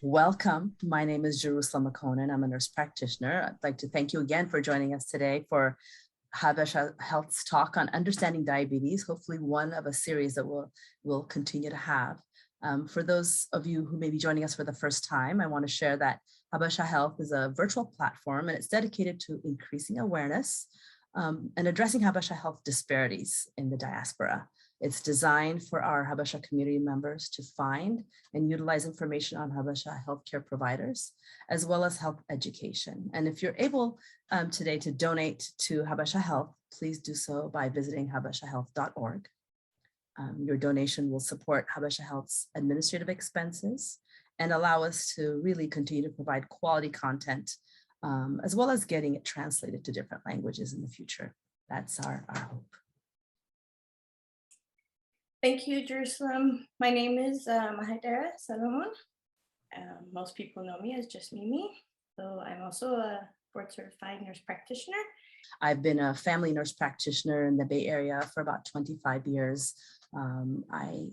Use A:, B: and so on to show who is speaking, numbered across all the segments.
A: Welcome. My name is Jerusalem Makonnen. I'm a nurse practitioner. I'd like to thank you again for joining us today for Habesha Health's talk on understanding diabetes, hopefully one of a series that we'll continue to have. For those of you who may be joining us for the first time, I want to share that Habesha Health is a virtual platform and it's dedicated to increasing awareness and addressing Habesha Health disparities in the diaspora. It's designed for our Habesha community members to find and utilize information on Habesha healthcare providers, as well as health education. And if you're able today to donate to Habesha Health, please do so by visiting habeshahealth.org. Your donation will support Habesha Health's administrative expenses and allow us to really continue to provide quality content, as well as getting it translated to different languages in the future. That's our hope.
B: Thank you, Jerusalem. My name is Mahedere Solomon. Most people know me as just Mimi. So I'm also a board certified nurse practitioner.
A: I've been a family nurse practitioner in the Bay Area for about 25 years. I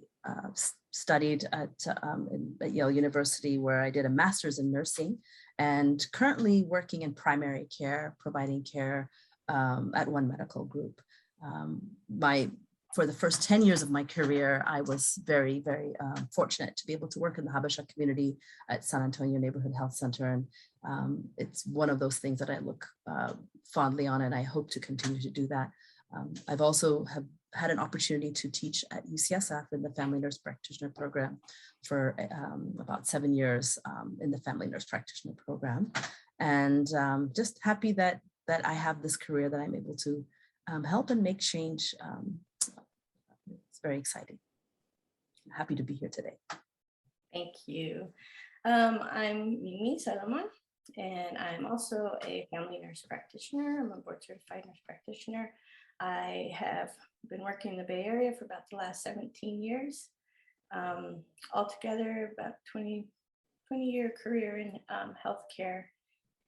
A: studied at Yale University, where I did a master's in nursing, and currently working in primary care, providing care at one medical group. For the first 10 years of my career, I was very, very fortunate to be able to work in the Habesha community at San Antonio Neighborhood Health Center. And it's one of those things that I look fondly on, and I hope to continue to do that. I've also had an opportunity to teach at UCSF in the Family Nurse Practitioner Program for about 7 years in the Family Nurse Practitioner Program. And just happy that I have this career that I'm able to help and make change. It's very exciting. I'm happy to be here today.
B: Thank you. I'm Mimi Solomon, and I'm also a family nurse practitioner. I'm a board certified nurse practitioner. I have been working in the Bay Area for about the last 17 years. Altogether, about 20-year career in healthcare.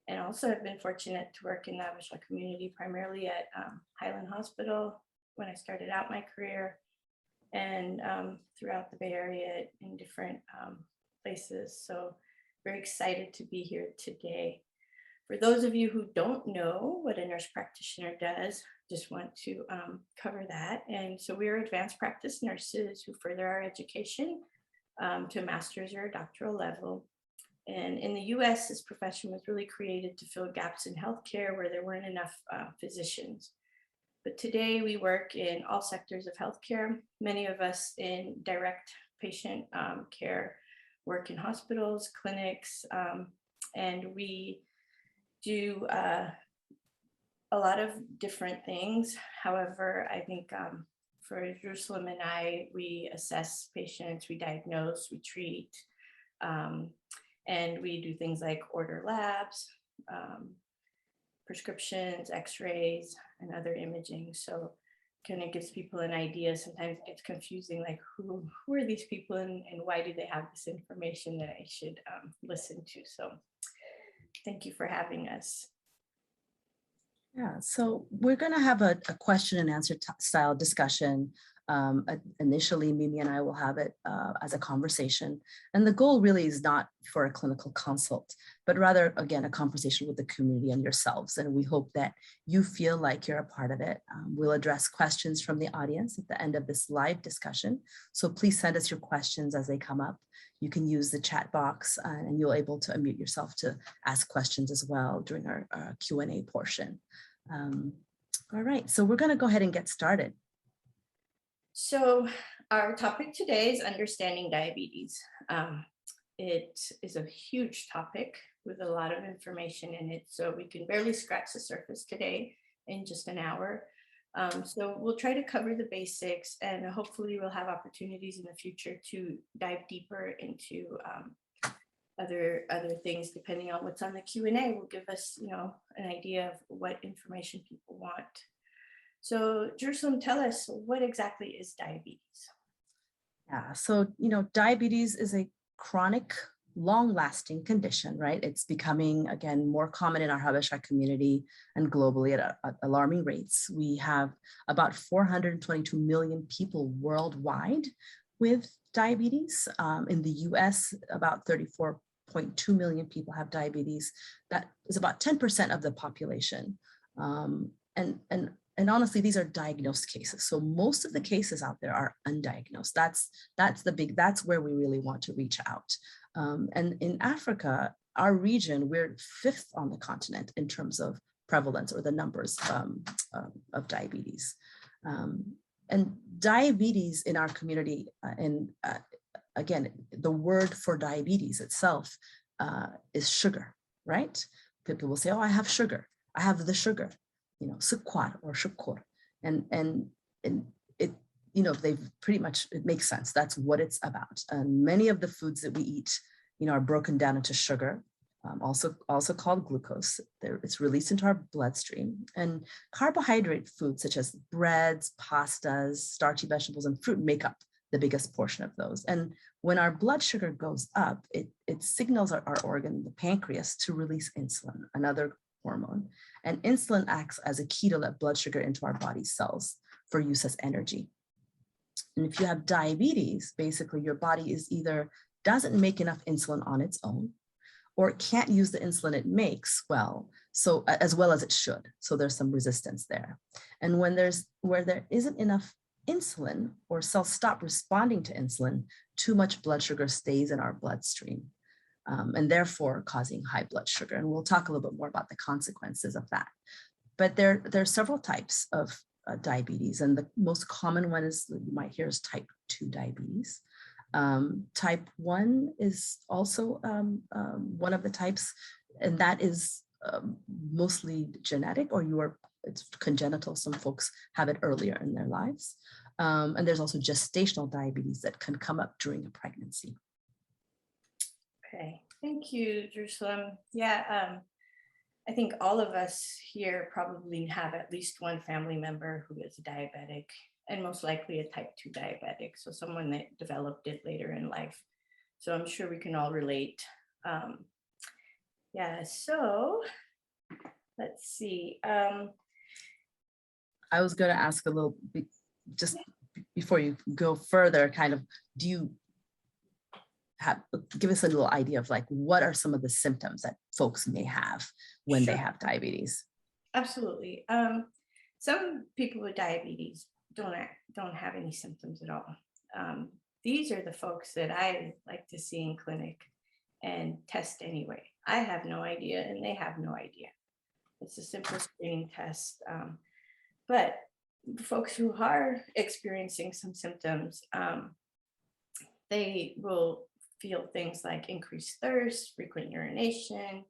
B: And also I've been fortunate to work in the Habesha community, primarily at Highland Hospital when I started out my career, and throughout the Bay Area in different places. So very excited to be here today. For those of you who don't know what a nurse practitioner does, just want to cover that. And so we're advanced practice nurses who further our education to a master's or a doctoral level. And in the US, this profession was really created to fill gaps in healthcare where there weren't enough physicians. But today we work in all sectors of healthcare. Many of us in direct patient care work in hospitals, clinics, and we do a lot of different things. However, I think for Jerusalem and I, we assess patients, we diagnose, we treat, and we do things like order labs, prescriptions, x-rays, and other imaging. So kind of gives people an idea. Sometimes it gets confusing, like who are these people and why do they have this information that I should listen to? So thank you for having us.
A: Yeah, so we're going to have a question and answer style discussion. Initially, Mimi and I will have it as a conversation. And the goal really is not for a clinical consult, but rather, again, a conversation with the community and yourselves. And we hope that you feel like you're a part of it. We'll address questions from the audience at the end of this live discussion. So please send us your questions as they come up. You can use the chat box and you'll be able to unmute yourself to ask questions as well during our Q&A portion. All right, so we're going to go ahead and get started.
B: So our topic today is understanding diabetes. It is a huge topic with a lot of information in it, so we can barely scratch the surface today in just an hour. So we'll try to cover the basics, and hopefully we'll have opportunities in the future to dive deeper into other things, depending on what's on the Q&A will give us, an idea of what information people want. So Jerusalem, tell us, what exactly is diabetes?
A: Yeah, so, diabetes is a chronic long-lasting condition, right? It's becoming, again, more common in our Habesha community and globally at alarming rates. We have about 422 million people worldwide with diabetes. In the US, about 34.2 million people have diabetes. That is about 10% of the population. And honestly, these are diagnosed cases. So most of the cases out there are undiagnosed. That's where we really want to reach out. And in Africa, our region, we're 5th on the continent in terms of prevalence or the numbers of diabetes. And diabetes in our community, again, the word for diabetes itself is sugar, right? People will say, oh, I have sugar. I have the sugar, sukwar or shukur. And it, they've pretty much, it makes sense. That's what it's about. And many of the foods that we eat, are broken down into sugar, also called glucose. It's released into our bloodstream. And carbohydrate foods such as breads, pastas, starchy vegetables, and fruit make up the biggest portion of those. And when our blood sugar goes up, it signals our organ, the pancreas, to release insulin, another hormone. And insulin acts as a key to let blood sugar into our body cells for use as energy. And if you have diabetes, basically your body is either doesn't make enough insulin on its own, or it can't use the insulin it makes so as well as it should. So there's some resistance there. And where there isn't enough insulin, or cells stop responding to insulin, too much blood sugar stays in our bloodstream, and therefore causing high blood sugar. And we'll talk a little bit more about the consequences of that. But there are several types of diabetes, and the most common one is, you might hear, is type 2 diabetes. Type 1 is also one of the types, and that is mostly genetic, or it's congenital. Some folks have it earlier in their lives. And there's also gestational diabetes that can come up during a pregnancy.
B: Okay, thank you, Jerusalem. Yeah, I think all of us here probably have at least one family member who is diabetic, and most likely a type 2 diabetic, so someone that developed it later in life. So I'm sure we can all relate. Yeah, so let's see.
A: I was going to ask a little bit, just before you go further, kind of, do you give us a little idea of what are some of the symptoms that folks may have when
B: Sure.
A: they have diabetes?
B: Absolutely. Some people with diabetes don't have any symptoms at all. These are the folks that I like to see in clinic and test anyway. I have no idea, and they have no idea. It's a simple screening test. But the folks who are experiencing some symptoms, they will feel things like increased thirst, frequent urination,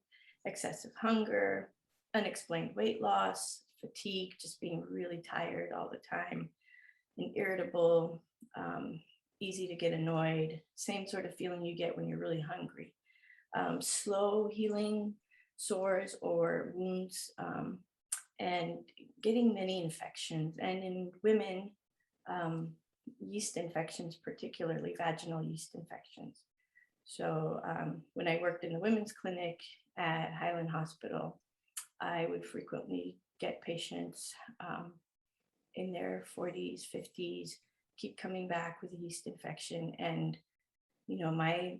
B: excessive hunger, unexplained weight loss, fatigue, just being really tired all the time, and irritable, easy to get annoyed, same sort of feeling you get when you're really hungry. Slow healing sores or wounds, and getting many infections. And in women, yeast infections, particularly vaginal yeast infections. So when I worked in the women's clinic at Highland Hospital, I would frequently get patients in their 40s, 50s, keep coming back with a yeast infection. And, my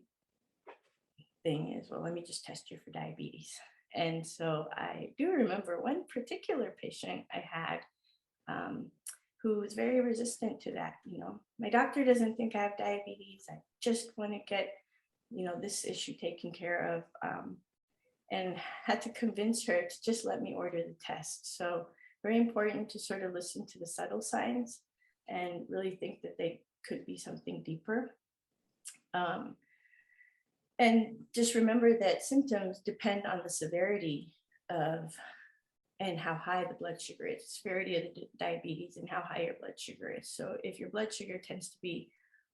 B: thing is, well, let me just test you for diabetes. And so I do remember one particular patient I had who was very resistant to that. My doctor doesn't think I have diabetes. I just want to get, this issue taken care of. And had to convince her to just let me order the test. So very important to sort of listen to the subtle signs and really think that they could be something deeper. And just remember that symptoms depend on the severity of and how high the blood sugar is, severity of the diabetes and how high your blood sugar is. So if your blood sugar tends to be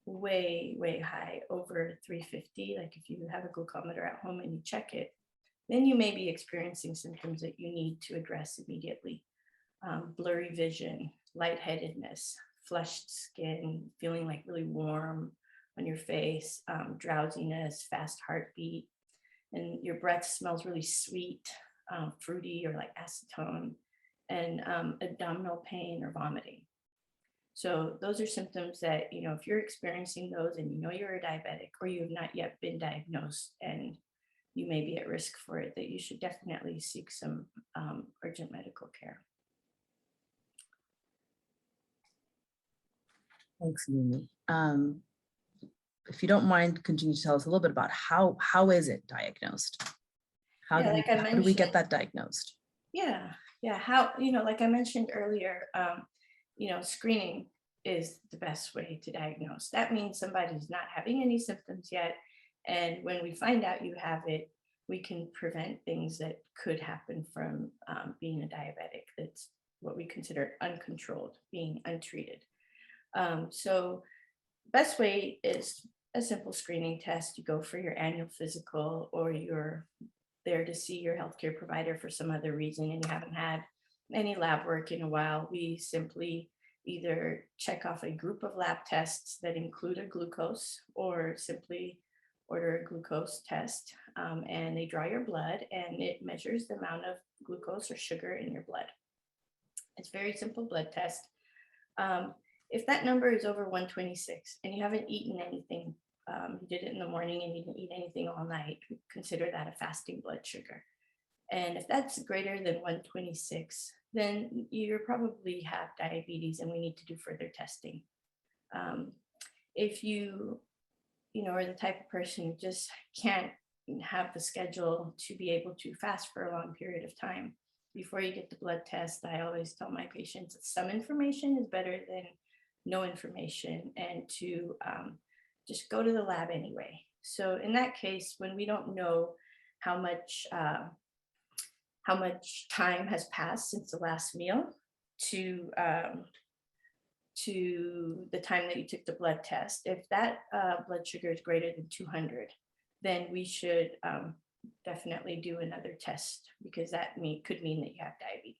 B: way, way high, over 350, like if you have a glucometer at home and you check it, then you may be experiencing symptoms that you need to address immediately. Blurry vision, lightheadedness, flushed skin, feeling like really warm on your face, drowsiness, fast heartbeat, and your breath smells really sweet, fruity, or like acetone, and abdominal pain or vomiting. So those are symptoms that, if you're experiencing those and you're a diabetic, or you have not yet been diagnosed and you may be at risk for it, that you should definitely seek some urgent medical care.
A: Thanks, Mimi. If you don't mind, continue to tell us a little bit about how is it diagnosed? How do we get that diagnosed?
B: Yeah. How, like I mentioned earlier, screening is the best way to diagnose. That means somebody's not having any symptoms yet. And when we find out you have it, we can prevent things that could happen from being a diabetic. That's what we consider uncontrolled, being untreated. So best way is a simple screening test. You go for your annual physical, or you're there to see your healthcare provider for some other reason and you haven't had any lab work in a while. We simply either check off a group of lab tests that include a glucose, or simply order a glucose test, and they draw your blood and it measures the amount of glucose or sugar in your blood. It's a very simple blood test. If that number is over 126 and you haven't eaten anything, you did it in the morning and you didn't eat anything all night, consider that a fasting blood sugar. And if that's greater than 126, then you probably have diabetes and we need to do further testing. If you are the type of person who just can't have the schedule to be able to fast for a long period of time, before you get the blood test, I always tell my patients that some information is better than no information, and to just go to the lab anyway. So in that case, when we don't know how much time has passed since the last meal to the time that you took the blood test, if that blood sugar is greater than 200, then we should definitely do another test, because that could mean that you have diabetes.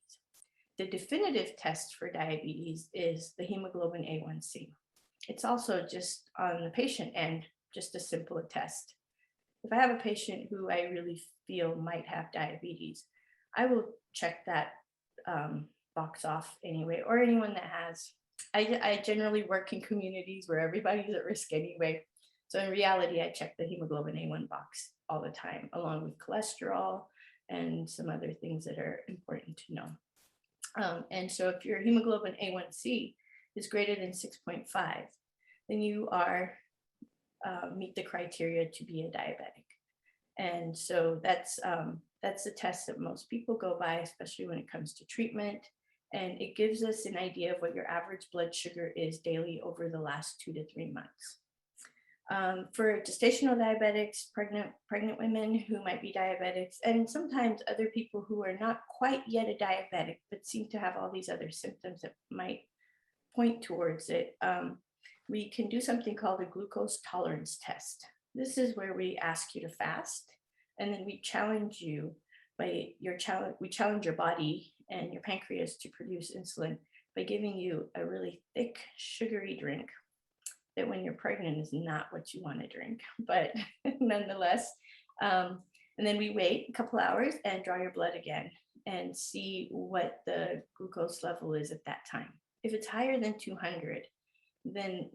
B: The definitive test for diabetes is the hemoglobin A1C. It's also just on the patient end, just a simple test. If I have a patient who I really feel might have diabetes, I will check that box off anyway, or anyone that has. I generally work in communities where everybody's at risk anyway. So in reality, I check the hemoglobin A1 box all the time, along with cholesterol and some other things that are important to know. And so if your hemoglobin A1C is greater than 6.5, then you meet the criteria to be a diabetic. And so that's the test that most people go by, especially when it comes to treatment. And it gives us an idea of what your average blood sugar is daily over the last 2 to 3 months. For gestational diabetics, pregnant women who might be diabetics, and sometimes other people who are not quite yet a diabetic, but seem to have all these other symptoms that might point towards it, we can do something called a glucose tolerance test. This is where we ask you to fast, and then we challenge you we challenge your body and your pancreas to produce insulin by giving you a really thick, sugary drink that when you're pregnant is not what you want to drink, but nonetheless. And then we wait a couple hours and draw your blood again and see what the glucose level is at that time. If it's higher than 200, then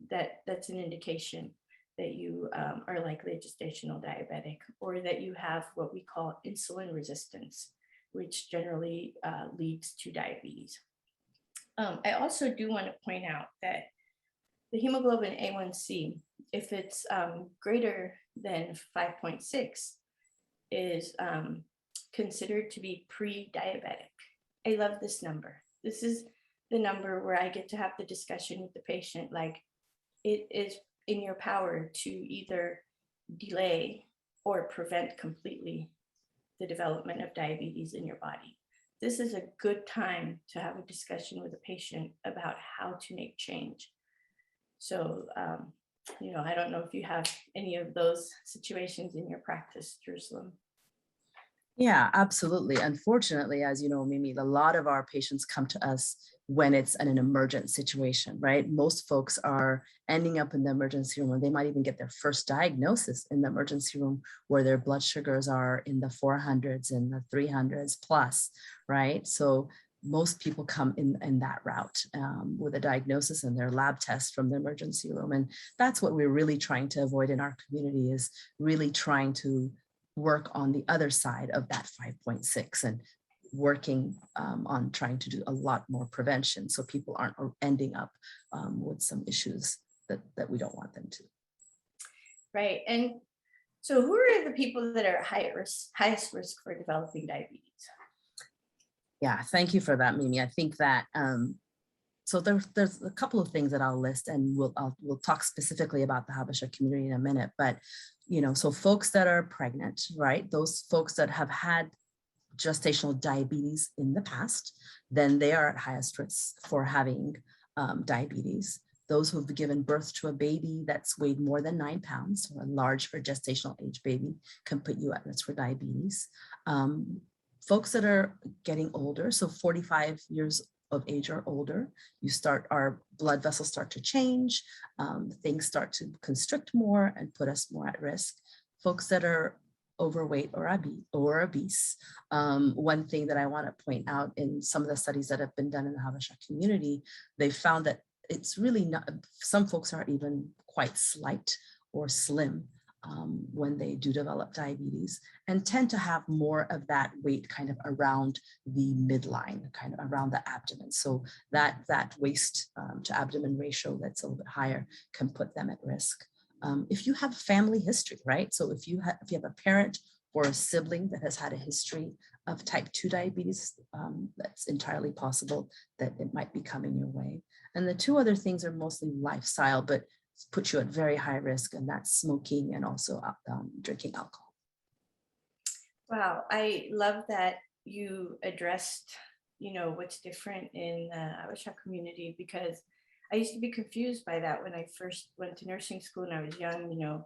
B: that's an indication that you are likely a gestational diabetic, or that you have what we call insulin resistance, which generally leads to diabetes. I also do want to point out that the hemoglobin A1C, if it's greater than 5.6, is considered to be pre-diabetic. I love this number. This is the number where I get to have the discussion with the patient, like, it is in your power to either delay or prevent completely the development of diabetes in your body. This is a good time to have a discussion with a patient about how to make change. So, I don't know if you have any of those situations in your practice, Jerusalem.
A: Yeah, absolutely. Unfortunately, as you know, Mimi, a lot of our patients come to us when it's an emergent situation, right? Most folks are ending up in the emergency room, or they might even get their first diagnosis in the emergency room where their blood sugars are in the 400s and the 300s plus, right? So most people come in that route with a diagnosis and their lab test from the emergency room. And that's what we're really trying to avoid in our community, is really trying to work on the other side of that 5.6 and working on trying to do a lot more prevention so people aren't ending up with some issues that we don't want them to.
B: Right. And so who are the people that are highest risk for developing diabetes?
A: Yeah, thank you for that, Mimi. I think that so there's a couple of things that I'll list, and we'll talk specifically about the Habesha community in a minute. But so folks that are pregnant, right? Those folks that have had gestational diabetes in the past, then they are at highest risk for having diabetes. Those who have given birth to a baby that's weighed more than 9 pounds, or a large for gestational age baby, can put you at risk for diabetes. Folks that are getting older, so 45 years of age or older, our blood vessels start to change, things start to constrict more and put us more at risk. Folks that are overweight or obese. One thing that I want to point out in some of the studies that have been done in the Habesha community, they found that it's really not, some folks are even quite slight or slim when they do develop diabetes, and tend to have more of that weight kind of around the midline, kind of around the abdomen. So that waist to abdomen ratio that's a little bit higher can put them at risk. If you have family history, right? So if you have a parent or a sibling that has had a history of type 2 diabetes, that's entirely possible that it might be coming your way. And the two other things are mostly lifestyle, but put you at very high risk, and that's smoking and also drinking alcohol.
B: Wow, I love that you addressed, what's different in the Habesha community, because I used to be confused by that when I first went to nursing school and I was young.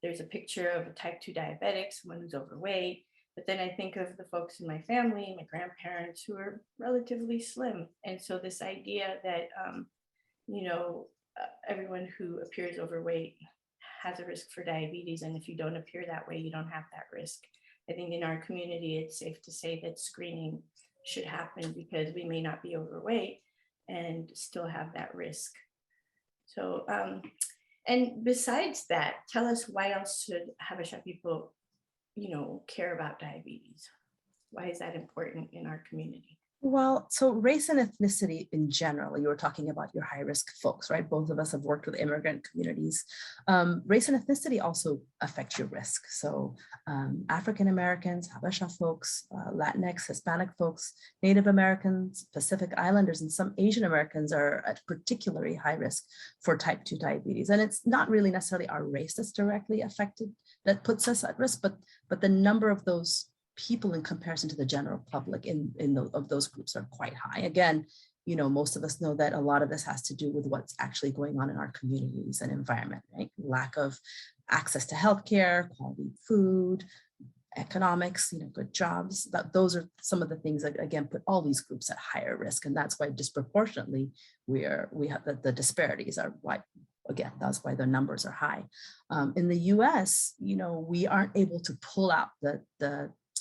B: There's a picture of a type 2 diabetic, someone who's overweight, but then I think of the folks in my family, my grandparents, who are relatively slim. And so this idea that, everyone who appears overweight has a risk for diabetes, and if you don't appear that way, you don't have that risk. I think in our community, it's safe to say that screening should happen, because we may not be overweight and still have that risk. So, and besides that, tell us, why else should Habesha people, care about diabetes? Why is that important in our community?
A: Well, so race and ethnicity in general, you were talking about your high-risk folks, right? Both of us have worked with immigrant communities. Race and ethnicity also affect your risk. So African Americans, Habesha folks, Latinx, Hispanic folks, Native Americans, Pacific Islanders, and some Asian Americans are at particularly high risk for type 2 diabetes. And it's not really necessarily our race that's directly affected that puts us at risk, but the number of those people in comparison to the general public of those groups are quite high. Again, most of us know that a lot of this has to do with what's actually going on in our communities and environment, right? Lack of access to healthcare, quality food, economics, good jobs. Those are some of the things that, again, put all these groups at higher risk. And that's why disproportionately we have the disparities are why. Again, that's why the numbers are high. In the US, we aren't able to pull out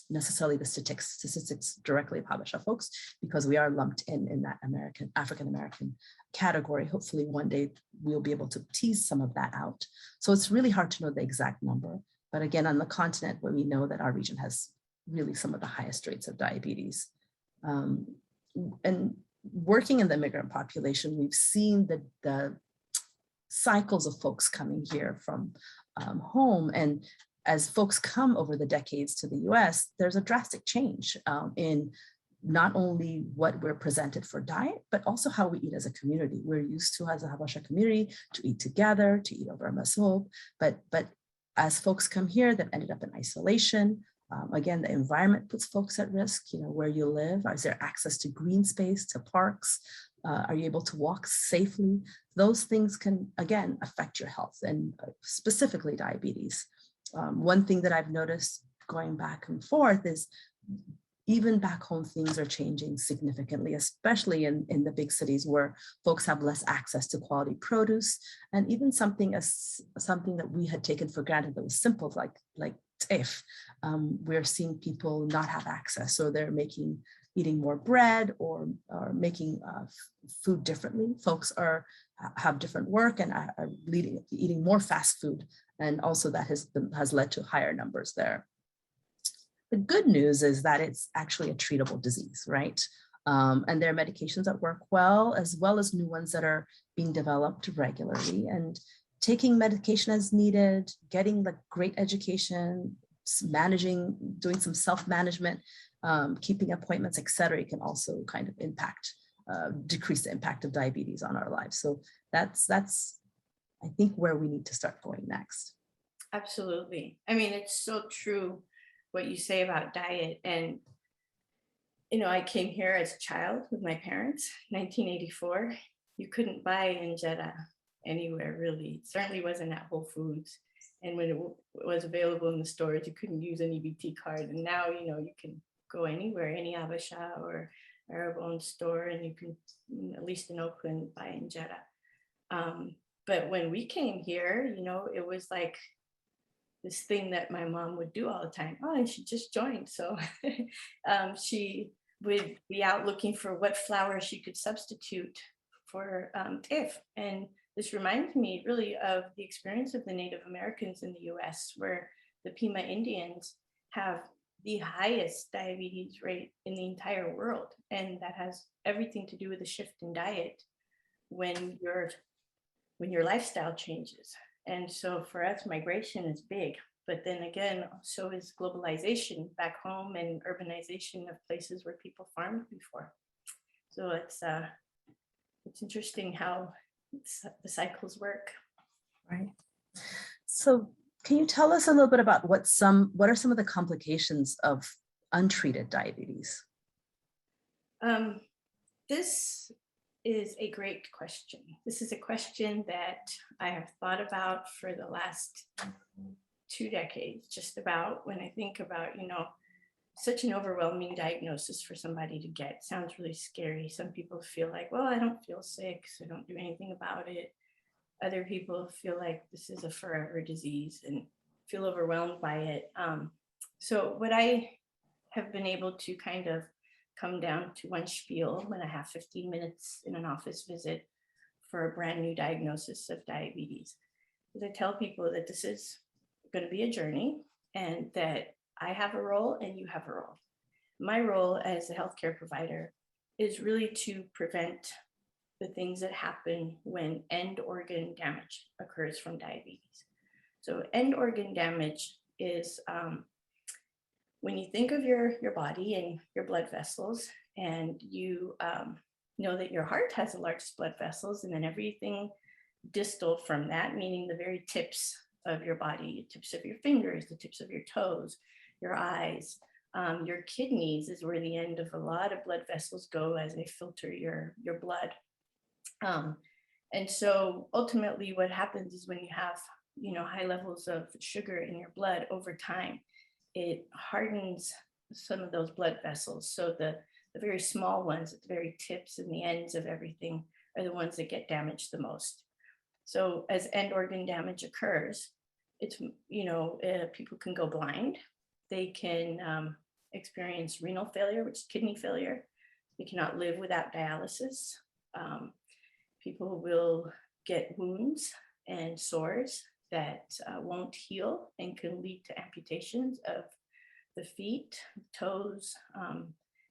A: necessarily the statistics directly of Habesha folks, because we are lumped in that African American category. Hopefully one day we'll be able to tease some of that out. So it's really hard to know the exact number. But again, on the continent, where we know that our region has really some of the highest rates of diabetes. And working in the immigrant population, we've seen the cycles of folks coming here from home. And as folks come over the decades to the US, there's a drastic change in not only what we're presented for diet, but also how we eat as a community. We're used to, as a Habesha community, to eat together, to eat over a masob. But as folks come here, they've ended up in isolation. Again, the environment puts folks at risk, where you live. Is there access to green space, to parks? Are you able to walk safely? Those things can, again, affect your health, and specifically diabetes. One thing that I've noticed going back and forth is even back home, things are changing significantly, especially in the big cities where folks have less access to quality produce, and even something that we had taken for granted that was simple, like TIF. We're seeing people not have access, so they're eating more bread or making food differently. Folks have different work and are eating more fast food, and also that has led to higher numbers there. The good news is that it's actually a treatable disease, right? And there are medications that work well as new ones that are being developed regularly. And taking medication as needed, getting the great education, managing, doing some self-management, keeping appointments, et cetera, it can also kind of decrease the impact of diabetes on our lives. So that's I think where we need to start going next.
B: Absolutely. I mean, it's so true what you say about diet. And, I came here as a child with my parents, 1984. You couldn't buy injera anywhere, really. It certainly wasn't at Whole Foods. And when it was available in the stores, you couldn't use an EBT card. And now, you can go anywhere, any Habesha or Arab-owned store, and you can, at least in Oakland, buy injera. But when we came here, it was like this thing that my mom would do all the time. Oh, and she just joined. So she would be out looking for what flour she could substitute for TIF. And this reminds me really of the experience of the Native Americans in the US, where the Pima Indians have the highest diabetes rate in the entire world. And that has everything to do with the shift in diet when your lifestyle changes. And so for us, migration is big, but then again, so is globalization back home and urbanization of places where people farmed before. So it's interesting how the cycles work.
A: Right. So can you tell us a little bit about what are some of the complications of untreated diabetes?
B: This is a great question. This is a question that I have thought about for the last 2 decades, just about, when I think about, such an overwhelming diagnosis for somebody to get. Sounds really scary. Some people feel like, well, I don't feel sick, so don't do anything about it. Other people feel like this is a forever disease and feel overwhelmed by it. So what I have been able to kind of come down to one spiel when I have 15 minutes in an office visit for a brand new diagnosis of diabetes, is I tell people that this is going to be a journey and that I have a role and you have a role. My role as a healthcare provider is really to prevent the things that happen when end organ damage occurs from diabetes. So end organ damage is when you think of your body and your blood vessels, and you know that your heart has the largest blood vessels, and then everything distal from that, meaning the very tips of your body, the tips of your fingers, the tips of your toes, your eyes, your kidneys is where the end of a lot of blood vessels go as they filter your blood. And so ultimately what happens is when you have, high levels of sugar in your blood over time, it hardens some of those blood vessels. So the very small ones at the very tips and the ends of everything are the ones that get damaged the most. So as end organ damage occurs, it's, people can go blind. They can experience renal failure, which is kidney failure. They cannot live without dialysis. People will get wounds and sores that won't heal and can lead to amputations of the feet, toes.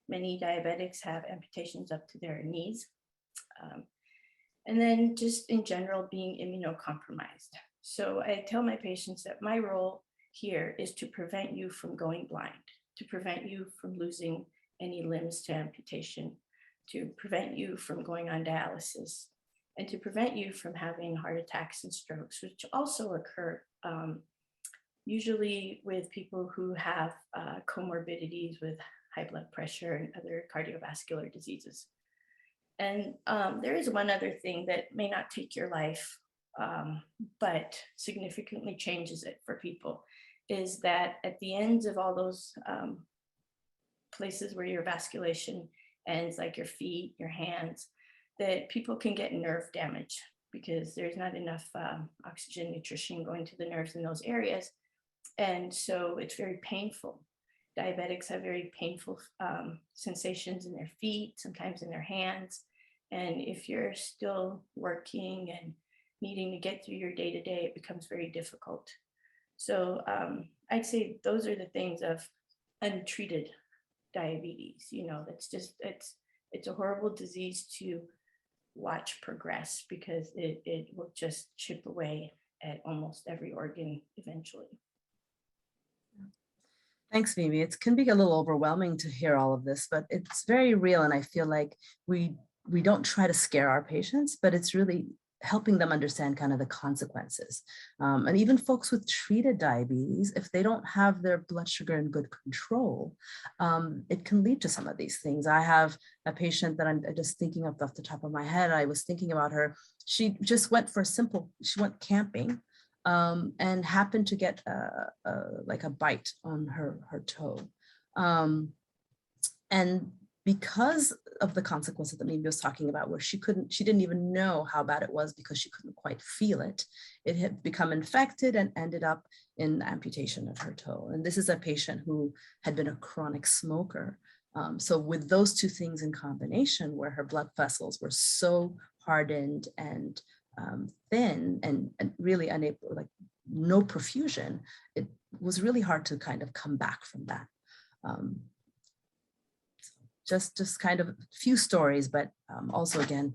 B: Many diabetics have amputations up to their knees. And then just in general, being immunocompromised. So I tell my patients that my role here is to prevent you from going blind, to prevent you from losing any limbs to amputation, to prevent you from going on dialysis, and to prevent you from having heart attacks and strokes, which also occur usually with people who have comorbidities with high blood pressure and other cardiovascular diseases. And there is one other thing that may not take your life, but significantly changes it for people, is that at the ends of all those places where your vasculation ends, like your feet, your hands, that people can get nerve damage because there's not enough oxygen nutrition going to the nerves in those areas. And so it's very painful. Diabetics have very painful sensations in their feet, sometimes in their hands. And if you're still working and needing to get through your day-to-day, it becomes very difficult. So I'd say those are the things of untreated diabetes. You know, that's just, it's a horrible disease to watch progress because it will just chip away at almost every organ eventually.
A: Thanks, Mimi. It can be a little overwhelming to hear all of this, but it's very real. And I feel like we don't try to scare our patients, but it's really helping them understand kind of the consequences. And even folks with treated diabetes, if they don't have their blood sugar in good control, it can lead to some of these things. I have a patient that I'm just thinking of off the top of my head. I was thinking about her. She just went for she went camping and happened to get like a bite on her toe. And because of the consequences that Mimi was talking about, where she didn't even know how bad it was because she couldn't quite feel it. It had become infected and ended up in amputation of her toe. And this is a patient who had been a chronic smoker. So with those two things in combination, where her blood vessels were so hardened and thin and really unable, like no perfusion, it was really hard to kind of come back from that. Just kind of a few stories, but also again,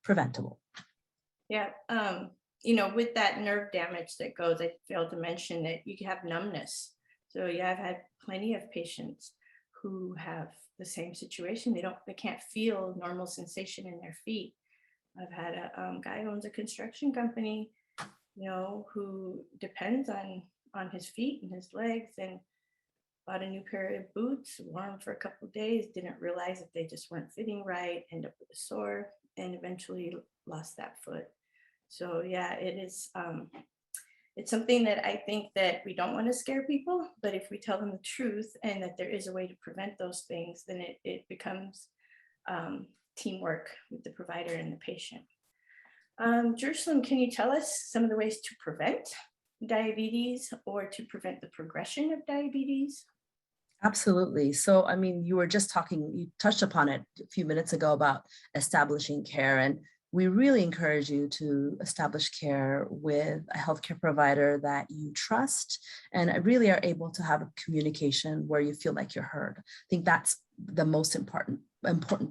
A: preventable.
B: Yeah, you know, with that nerve damage that goes, I failed to mention that you can have numbness. So yeah, I've had plenty of patients who have the same situation. They can't feel normal sensation in their feet. I've had a guy who owns a construction company, you know, who depends on his feet and his legs, and bought a new pair of boots, wore them for a couple of days, didn't realize that they just weren't fitting right, ended up with a sore, and eventually lost that foot. So yeah, it is, it's something that I think that we don't want to scare people, but if we tell them the truth and that there is a way to prevent those things, then it becomes teamwork with the provider and the patient. Jerusalem, can you tell us some of the ways to prevent diabetes or to prevent the progression of diabetes?
A: Absolutely. So, I mean, you touched upon it a few minutes ago about establishing care, and we really encourage you to establish care with a healthcare provider that you trust and really are able to have a communication where you feel like you're heard. I think that's the most important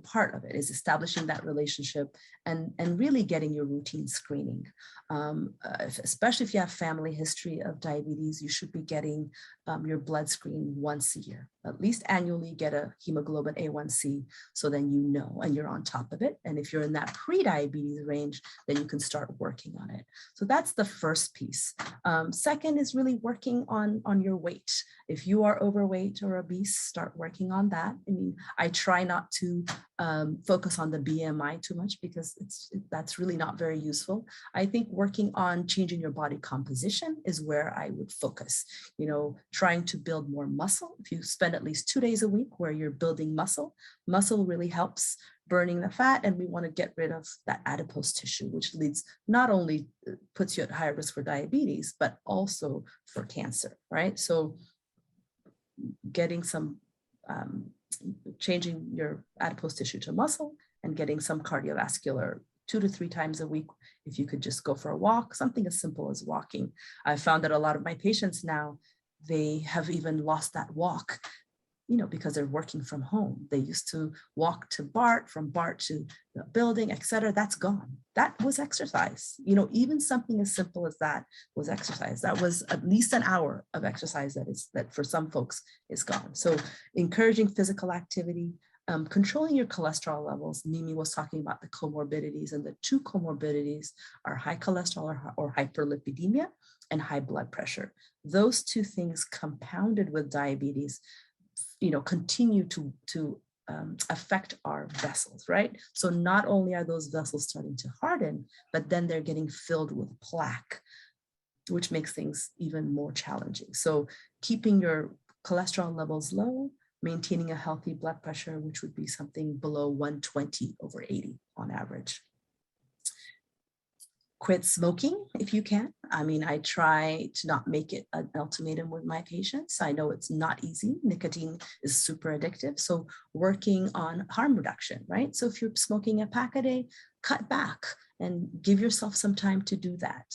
A: part of it, is establishing that relationship and really getting your routine screening. Especially if you have family history of diabetes, you should be getting your blood screen once a year, at least annually. Get a hemoglobin A1C, so then you know and you're on top of it. And if you're in that pre-diabetes range, then you can start working on it. So that's the first piece. Second is really working on your weight. If you are overweight or obese, start working on that. I mean, I try not to focus on the BMI too much because that's really not very useful. I think working on changing your body composition is where I would focus. You know, trying to build more muscle. If you spend at least 2 days a week where you're building muscle really helps burning the fat, and we want to get rid of that adipose tissue, which leads, not only puts you at higher risk for diabetes, but also for cancer, right? So getting some, changing your adipose tissue to muscle and getting some cardiovascular 2 to 3 times a week. If you could just go for a walk, something as simple as walking. I've found that a lot of my patients now, they have even lost that walk, you know, because they're working from home. They used to walk to BART, from BART to the building, et cetera. That's gone. That was exercise. You know, even something as simple as that was exercise. That was at least an hour of exercise that for some folks is gone. So encouraging physical activity, controlling your cholesterol levels. Mimi was talking about the comorbidities, and the 2 comorbidities are high cholesterol or hyperlipidemia and high blood pressure. Those 2 things compounded with diabetes, you know, continue to affect our vessels, right? So not only are those vessels starting to harden, but then they're getting filled with plaque, which makes things even more challenging. So keeping your cholesterol levels low, maintaining a healthy blood pressure, which would be something below 120/80 on average. Quit smoking if you can. I mean, I try to not make it an ultimatum with my patients. I know it's not easy. Nicotine is super addictive. So working on harm reduction, right? So if you're smoking a pack a day, cut back and give yourself some time to do that.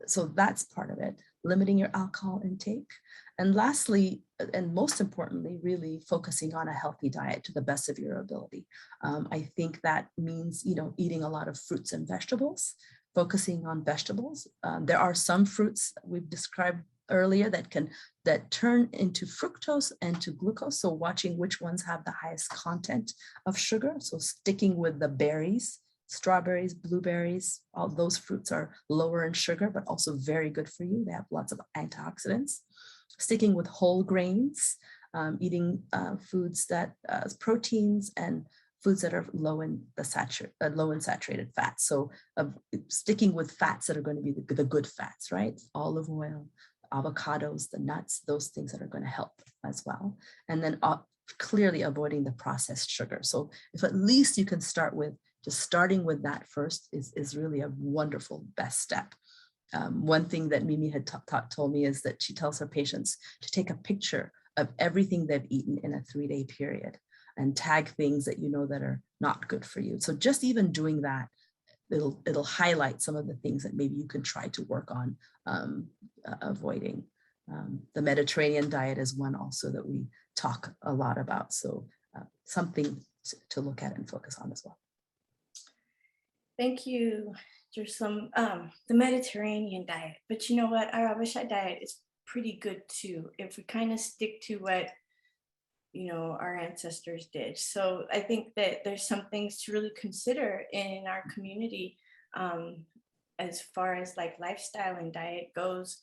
A: So that's part of it, limiting your alcohol intake. And lastly, and most importantly, really focusing on a healthy diet to the best of your ability. I think that means, eating a lot of fruits and vegetables, focusing on vegetables. There are some fruits we've described earlier that turn into fructose and to glucose. So watching which ones have the highest content of sugar. So sticking with the berries, strawberries, blueberries, all those fruits are lower in sugar, but also very good for you. They have lots of antioxidants. Sticking with whole grains, eating foods that proteins and foods that are low in saturated fats. So sticking with fats that are going to be the good fats, right? Olive oil, avocados, the nuts, those things that are going to help as well. And then clearly avoiding the processed sugar. So if at least you can start with just starting with that first is really a wonderful best step. One thing that Mimi had told me is that she tells her patients to take a picture of everything they've eaten in a 3-day period and tag things that that are not good for you. So just even doing that, it'll highlight some of the things that maybe you can try to work on avoiding. The Mediterranean diet is one also that we talk a lot about. So something to look at and focus on as well.
B: Thank you, Jerusalem. The Mediterranean diet, but you know what? Our Habesha diet is pretty good too, if we kind of stick to what our ancestors did. So I think that there's some things to really consider in our community as far as like lifestyle and diet goes.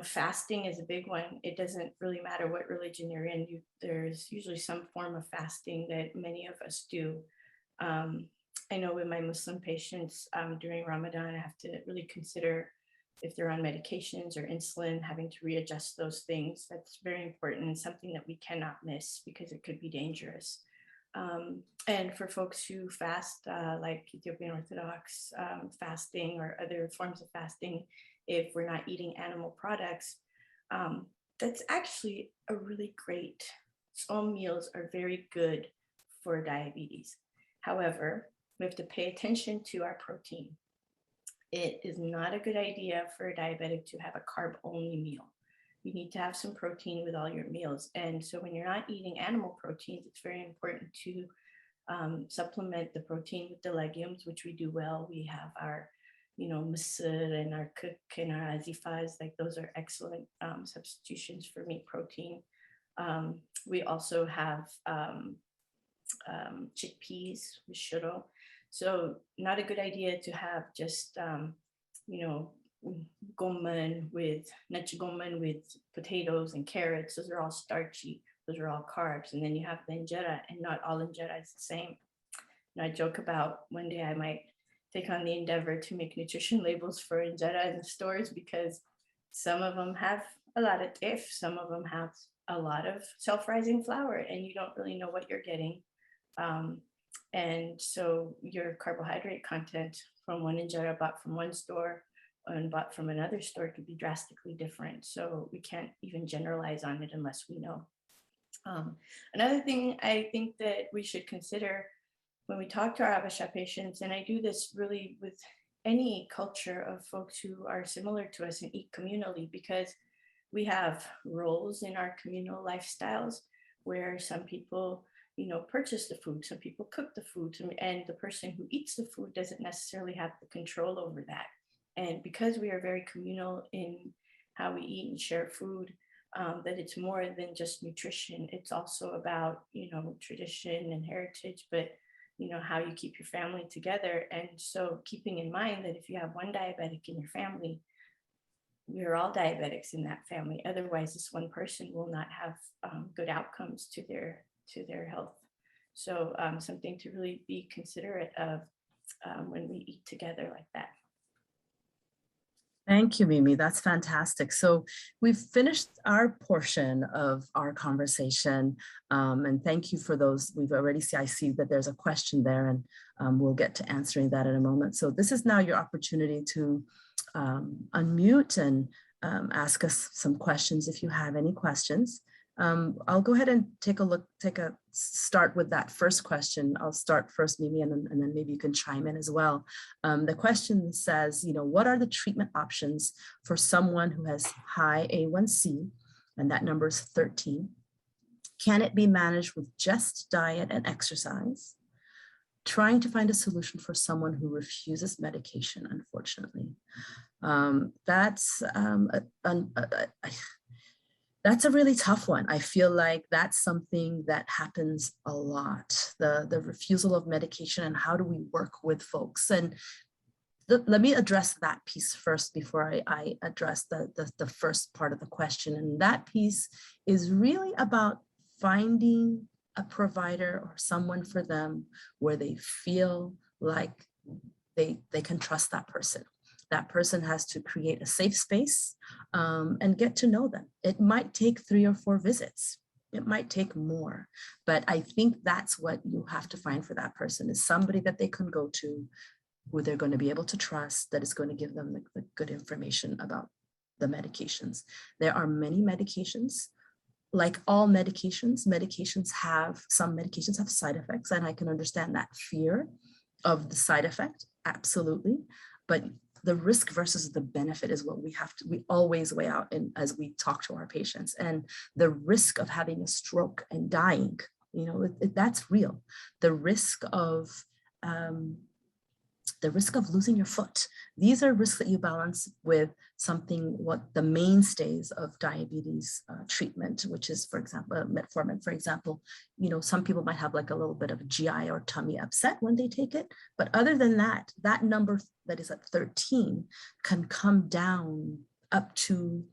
B: Fasting is a big one. It doesn't really matter what religion you're in. There's usually some form of fasting that many of us do. I know with my Muslim patients during Ramadan, I have to really consider if they're on medications or insulin, having to readjust those things. That's very important and something that we cannot miss because it could be dangerous. And for folks who fast, like Ethiopian Orthodox fasting or other forms of fasting, if we're not eating animal products, that's actually a really great, some meals are very good for diabetes. However, we have to pay attention to our protein. It is not a good idea for a diabetic to have a carb-only meal. You need to have some protein with all your meals. And so when you're not eating animal proteins, it's very important to supplement the protein with the legumes, which we do well. We have our, mısır and our cook and our azifas, like those are excellent substitutions for meat protein. We also have chickpeas with shuro. So not a good idea to have just, gomen with potatoes and carrots. Those are all starchy. Those are all carbs. And then you have the injera, and not all injera is the same. And I joke about one day I might take on the endeavor to make nutrition labels for injera in the stores, because some of them have a lot of teff, some of them have a lot of self-rising flour, and you don't really know what you're getting. And so your carbohydrate content from one injera bought from one store and bought from another store could be drastically different. So we can't even generalize on it unless we know. Another thing I think that we should consider when we talk to our Habesha patients, and I do this really with any culture of folks who are similar to us and eat communally, because we have roles in our communal lifestyles where some people purchase the food, some people cook the food, and the person who eats the food doesn't necessarily have the control over that. And because we are very communal in how we eat and share food, that it's more than just nutrition. It's also about, tradition and heritage, but, how you keep your family together. And so keeping in mind that if you have one diabetic in your family, we're all diabetics in that family. Otherwise, this one person will not have good outcomes to their health. So something to really be considerate of when we eat together like that.
A: Thank you, Mimi. That's fantastic. So we've finished our portion of our conversation, and thank you for those. We've already I see that there's a question there, and we'll get to answering that in a moment. So this is now your opportunity to unmute and ask us some questions if you have any questions. I'll go ahead and take a start with that first question. I'll start first, Mimi, and then maybe you can chime in as well. The question says, what are the treatment options for someone who has high A1C, and that number is 13? Can it be managed with just diet and exercise? Trying to find a solution for someone who refuses medication, unfortunately. That's a really tough one. I feel like that's something that happens a lot, the refusal of medication, and how do we work with folks? And let me address that piece first before I address the first part of the question. And that piece is really about finding a provider or someone for them where they feel like they can trust that person. That person has to create a safe space and get to know them. It might take 3 or 4 visits. It might take more, but I think that's what you have to find for that person, is somebody that they can go to, who they're going to be able to trust, that is going to give them the good information about the medications. There are many medications. Like all medications, some medications have side effects, and I can understand that fear of the side effect, absolutely. But the risk versus the benefit is what we always weigh out as we talk to our patients. And the risk of having a stroke and dying, that's real. The risk of losing your foot. These are risks that you balance with what the mainstays of diabetes treatment, which is, for example, metformin, for example. Some people might have like a little bit of GI or tummy upset when they take it. But other than that, that number that is at 13 can come down up to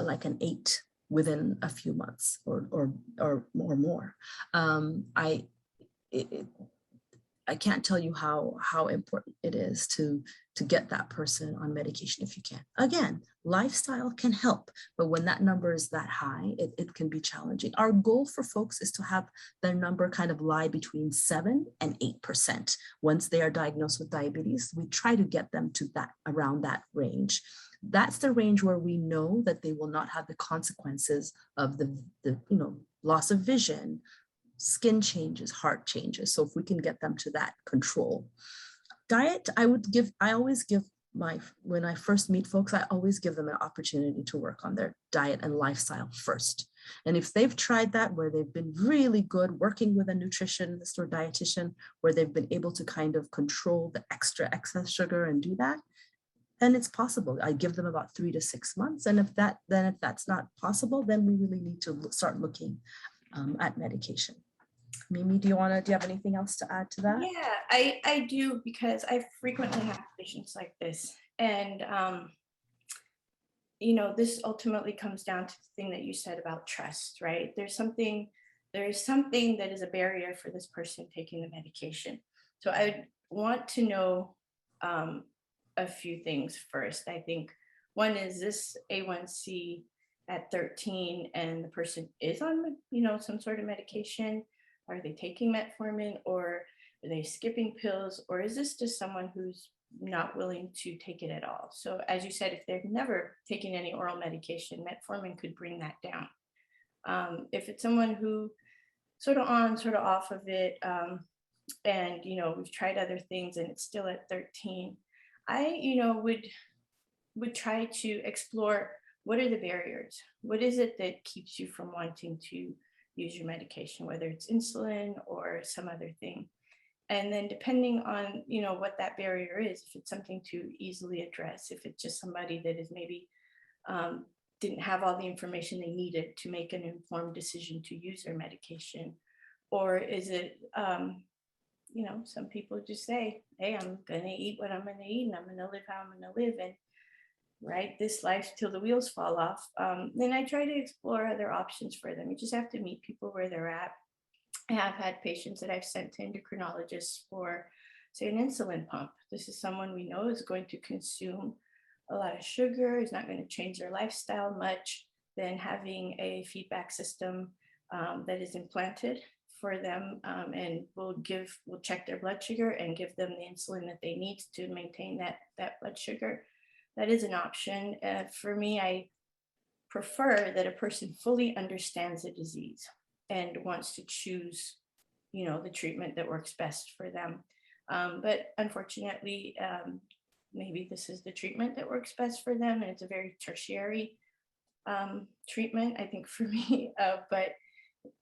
A: like an 8 within a few months or more. I can't tell you how important it is to get that person on medication if you can. Again, lifestyle can help, but when that number is that high, it can be challenging. Our goal for folks is to have their number kind of lie between 7 and 8%. Once they are diagnosed with diabetes, we try to get them to around that range. That's the range where we know that they will not have the consequences of the loss of vision, skin changes, heart changes. So if we can get them to that control. Diet, when I first meet folks, I always give them an opportunity to work on their diet and lifestyle first. And if they've tried that, where they've been really good working with a nutritionist or dietitian, where they've been able to kind of control the excess sugar and do that, then it's possible. I give them about 3 to 6 months. And if that's not possible, then we really need to start looking at medication. Mimi, do you have anything else to add to that?
B: Yeah, I do, because I frequently have patients like this. And, this ultimately comes down to the thing that you said about trust, right? There is something that is a barrier for this person taking the medication. So I want to know a few things first. I think one is this A1C at 13 and the person is on, some sort of medication. Are they taking metformin, or are they skipping pills, or is this just someone who's not willing to take it at all? So as you said, if they've never taken any oral medication, metformin could bring that down. If it's someone who sort of on, sort of off of it, and we've tried other things and it's still at 13, I would try to explore, what are the barriers? What is it that keeps you from wanting to use your medication, whether it's insulin or some other thing? And then depending on, what that barrier is, if it's something to easily address, if it's just somebody that is maybe didn't have all the information they needed to make an informed decision to use their medication, or is it, some people just say, hey, I'm going to eat what I'm going to eat and I'm going to live how I'm going to live, and this life till the wheels fall off. Then I try to explore other options for them. You just have to meet people where they're at. I have had patients that I've sent to endocrinologists for, say, an insulin pump. This is someone we know is going to consume a lot of sugar is not going to change their lifestyle much, then having a feedback system that is implanted for them and will check their blood sugar and give them the insulin that they need to maintain that blood sugar. That is an option. For me, I prefer that a person fully understands the disease and wants to choose, the treatment that works best for them. But unfortunately, maybe this is the treatment that works best for them, and it's a very tertiary treatment, I think, for me. But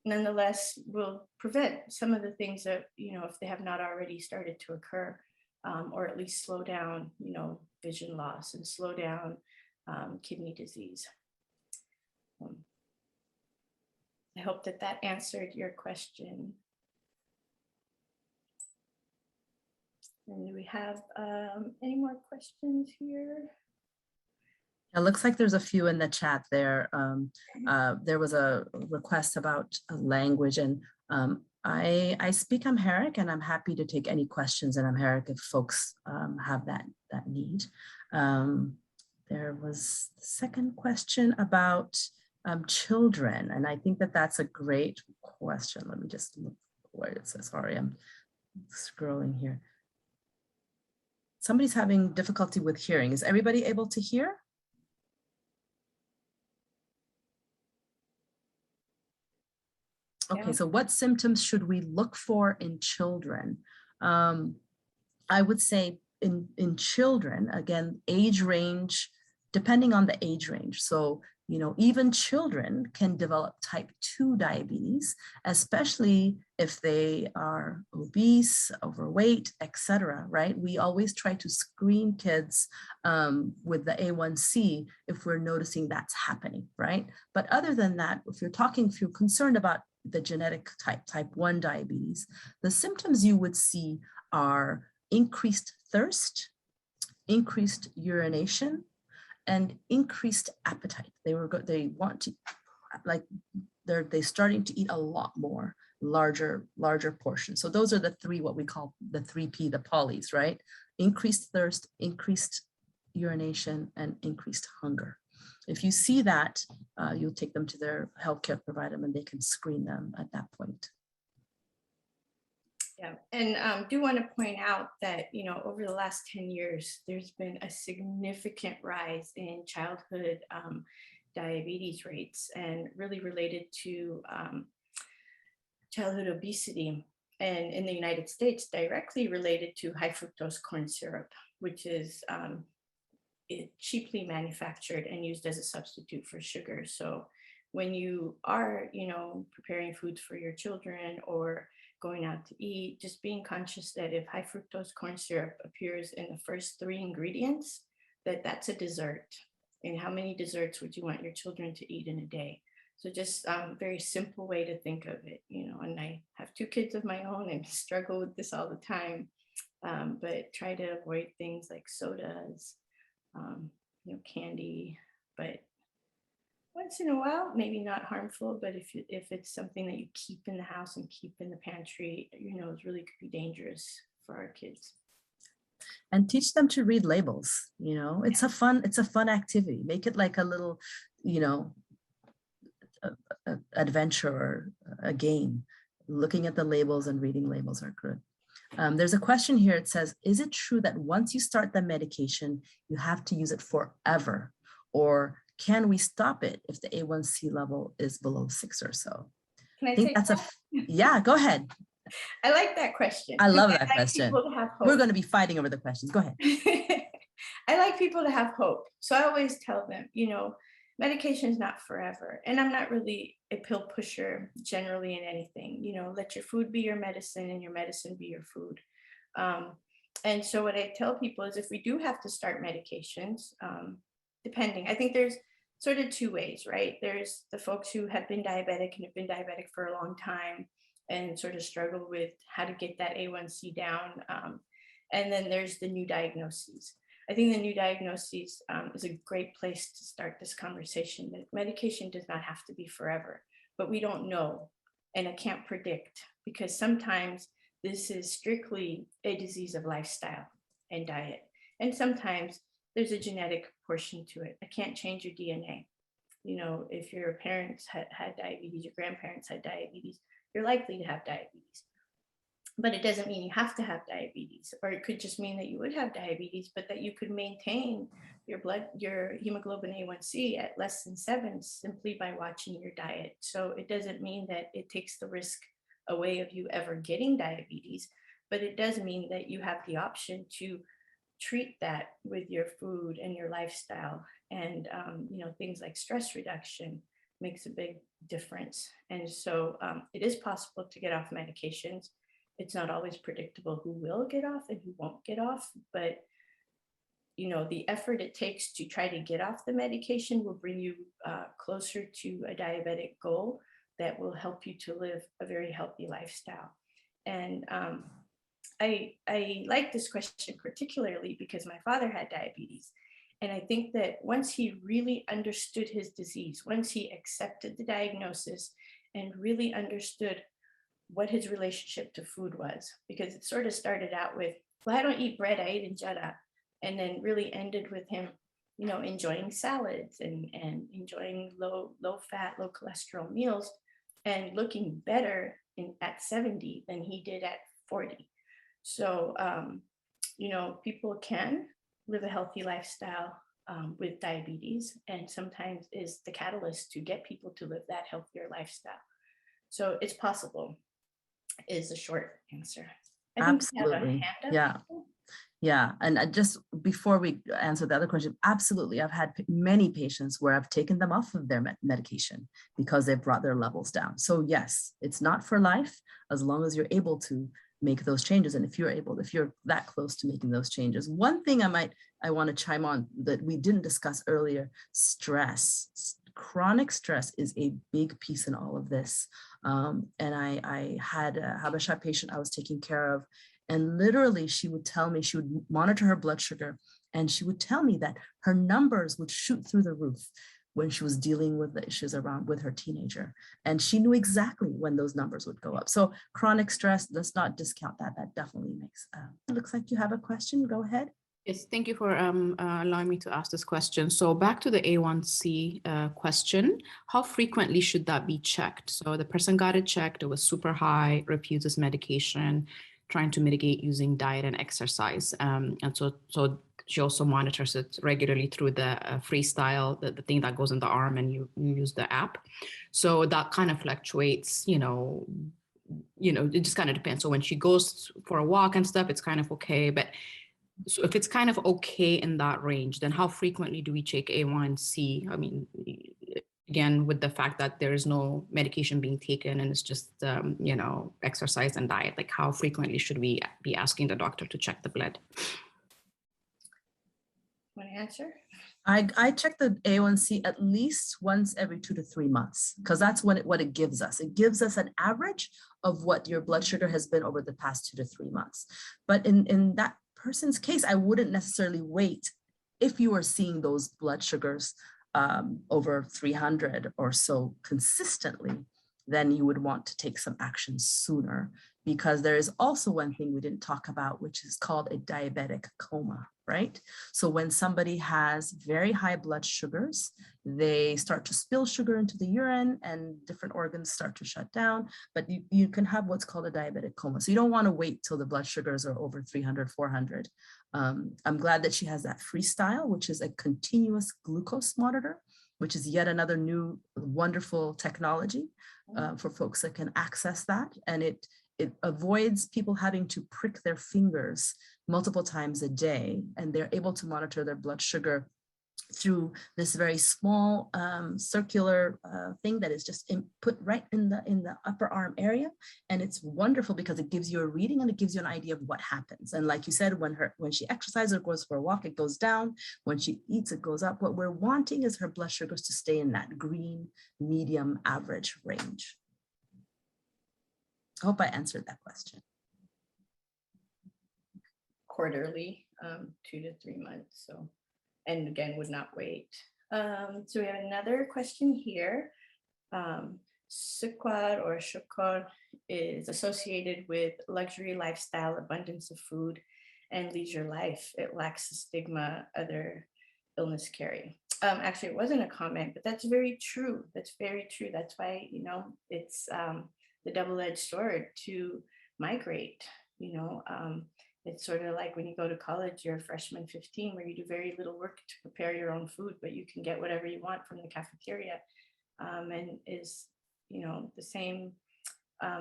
B: nonetheless, will prevent some of the things that, if they have not already started to occur, or at least slow down, vision loss and slow down kidney disease. I hope that answered your question. And do we have any more questions here?
A: It looks like there's a few in the chat there. There was a request about language, and I speak Amharic, and I'm happy to take any questions in Amharic if folks have that need. There was the second question about children, and I think that's a great question. Let me just look where it says. Sorry, I'm scrolling here. Somebody's having difficulty with hearing. Is everybody able to hear? Okay, so what symptoms should we look for in children? I would say in children, again, age range, depending on the age range. So, even children can develop type 2 diabetes, especially if they are obese, overweight, etc. Right? We always try to screen kids with the A1C if we're noticing that's happening, right? But other than that, if you're concerned about the genetic type 1 diabetes, the symptoms you would see are increased thirst, increased urination, and increased appetite. They want to, like, they're starting to eat a lot more, larger portions. So those are the three, what we call the 3P, the polys, right? Increased thirst, increased urination, and increased hunger. If you see that, you'll take them to their healthcare provider and they can screen them at that point.
B: Yeah, and do want to point out that, over the last 10 years, there's been a significant rise in childhood diabetes rates, and really related to childhood obesity. And in the United States, directly related to high fructose corn syrup, which is cheaply manufactured and used as a substitute for sugar. So when you are, preparing foods for your children or going out to eat, just being conscious that if high fructose corn syrup appears in the first 3 ingredients, that's a dessert. And how many desserts would you want your children to eat in a day? So just very simple way to think of it, and I have 2 kids of my own and struggle with this all the time, but try to avoid things like sodas, candy, but once in a while, maybe not harmful, but if it's something that you keep in the house and keep in the pantry, it really could be dangerous for our kids.
A: And teach them to read labels. It's a fun activity. Make it like a little, adventure or a game. Looking at the labels and reading labels are good. There's a question here. It says, is it true that once you start the medication, you have to use it forever? Or can we stop it if the A1C level is below 6 or so?
B: Can I think that's that?
A: Yeah, go ahead.
B: I like that question.
A: I love that question. We're going to be fighting over the questions. Go ahead.
B: I like people to have hope. So I always tell them, medication is not forever. And I'm not really a pill pusher generally in anything. Let your food be your medicine and your medicine be your food. And so what I tell people is if we do have to start medications, depending, I think there's sort of 2 ways, right? There's the folks who have been diabetic and have been diabetic for a long time and sort of struggle with how to get that A1C down. And then there's the new diagnoses. I think the new diagnoses is a great place to start this conversation, that medication does not have to be forever, but we don't know. And I can't predict, because sometimes this is strictly a disease of lifestyle and diet. And sometimes there's a genetic portion to it. I can't change your DNA. You know, if your parents had diabetes, your grandparents had diabetes, you're likely to have diabetes. But it doesn't mean you have to have diabetes, or it could just mean that you would have diabetes, but that you could maintain your hemoglobin A1C at less than 7 simply by watching your diet. So it doesn't mean that it takes the risk away of you ever getting diabetes, but it does mean that you have the option to treat that with your food and your lifestyle. And, you know, things like stress reduction makes a big difference. And so it is possible to get off medications. It's not always predictable who will get off and who won't get off, but you know, the effort it takes to try to get off the medication will bring you closer to a diabetic goal that will help you to live a very healthy lifestyle. And I like this question particularly because my father had diabetes. And I think that once he really understood his disease, once he accepted the diagnosis and really understood what his relationship to food was, because it sort of started out with, well, I don't eat bread, I eat injera, and then really ended with him, you know, enjoying salads and enjoying low fat, low cholesterol meals, and looking better at 70 than he did at 40. So, you know, people can live a healthy lifestyle with diabetes, and sometimes is the catalyst to get people to live that healthier lifestyle. So it's possible, is the short answer. I think we have a
A: Absolutely.
B: hand up.
A: Yeah. Yeah. And just before we answer the other question, absolutely. I've had many patients where I've taken them off of their medication because they've brought their levels down. So yes, it's not for life as long as you're able to make those changes. And if you're that close to making those changes. One thing I want to chime on that we didn't discuss earlier, stress. Chronic stress is a big piece in all of this. And I had a Habesha patient I was taking care of, and literally she would tell me, she would monitor her blood sugar, and she would tell me that her numbers would shoot through the roof when she was dealing with the issues around with her teenager. And she knew exactly when those numbers would go up. So chronic stress, let's not discount that. That definitely makes, it looks like you have a question. Go ahead.
C: Yes, thank you for allowing me to ask this question. So back to the A1C question, how frequently should that be checked? So the person got it checked, it was super high, refuses medication, trying to mitigate using diet and exercise. And so she also monitors it regularly through the freestyle, the thing that goes in the arm, and you use the app. So that kind of fluctuates, you know, it just kind of depends. So when she goes for a walk and stuff, it's kind of okay. But so if it's kind of okay in that range, then how frequently do we check A1C? I mean, again, with the fact that there is no medication being taken and it's just, exercise and diet, like how frequently should we be asking the doctor to check the blood?
B: Want to answer?
A: I check the A1C at least once every 2 to 3 months, because that's what it gives us. It gives us an average of what your blood sugar has been over the past 2 to 3 months. But in that person's case, I wouldn't necessarily wait. If you are seeing those blood sugars over 300 or so consistently, then you would want to take some action sooner, because there is also one thing we didn't talk about, which is called a diabetic coma, right? So when somebody has very high blood sugars, they start to spill sugar into the urine and different organs start to shut down, but you can have what's called a diabetic coma. So you don't want to wait till the blood sugars are over 300, 400. I'm glad that she has that freestyle, which is a continuous glucose monitor, which is yet another new wonderful technology for folks that can access that. And it avoids people having to prick their fingers multiple times a day, and they're able to monitor their blood sugar through this very small circular thing that is just put right in the upper arm area. And it's wonderful because it gives you a reading and it gives you an idea of what happens. And like you said, when she exercises or goes for a walk, it goes down. When she eats, it goes up. What we're wanting is her blood sugars to stay in that green, medium, average range. I hope I answered that question.
B: Quarterly, 2 to 3 months. So, and again, would not wait. So we have another question here. Sukwar or shukor is associated with luxury lifestyle, abundance of food, and leisure life. It lacks the stigma other illness carry. Actually, it wasn't a comment, but that's very true. That's very true. That's why, it's the double-edged sword to migrate. It's sort of like when you go to college, you're a freshman 15, where you do very little work to prepare your own food, but you can get whatever you want from the cafeteria. And is, the same